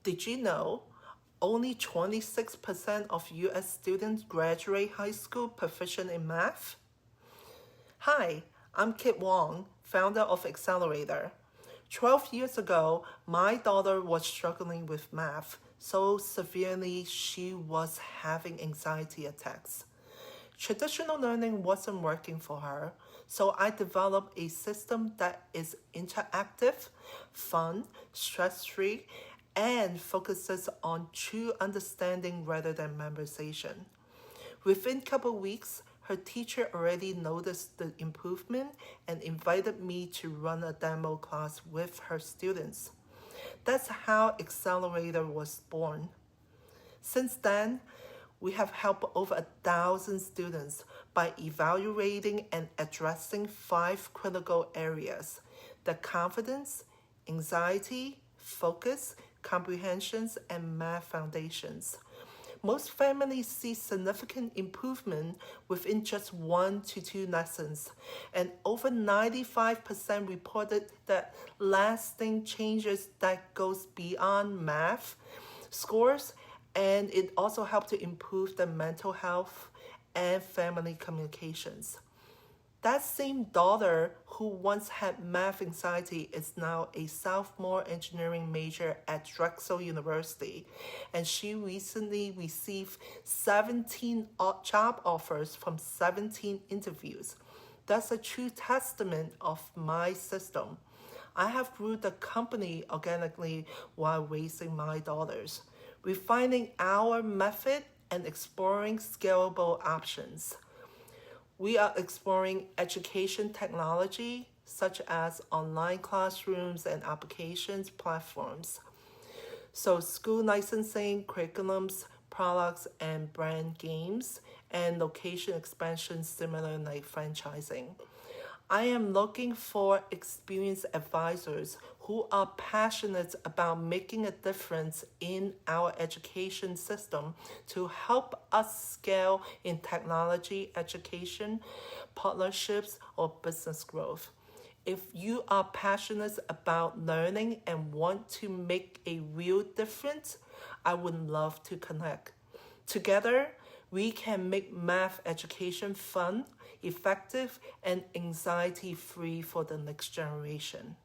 Did you know only 26% of US students graduate high school proficient in math? Hi, I'm Kit Wong, founder of Accelerator. 12 years ago, my daughter was struggling with math so severely she was having anxiety attacks. Traditional learning wasn't working for her, so I developed a system that is interactive, fun, stress-free, and focuses on true understanding rather than memorization. Within a couple weeks, her teacher already noticed the improvement and invited me to run a demo class with her students. That's how Accelerator was born. Since then, we have helped over 1,000 students by evaluating and addressing 5 critical areas: the confidence, anxiety, focus, comprehensions, and math foundations. Most families see significant improvement within just 1 to 2 lessons, and over 95% reported that lasting changes that goes beyond math scores, and it also helped to improve the mental health and family communications. That same daughter who once had math anxiety is now a sophomore engineering major at Drexel University, and she recently received 17 job offers from 17 interviews. That's a true testament of my system. I have grew the company organically while raising my daughters, refining our method and exploring scalable options. We are exploring education technology such as online classrooms and applications platforms. So school licensing, curriculums, products and brand games, and location expansion similar like franchising. I am looking for experienced advisors who are passionate about making a difference in our education system to help us scale in technology, education, partnerships, or business growth. If you are passionate about learning and want to make a real difference, I would love to connect. Together, we can make math education fun, effective, and anxiety-free for the next generation.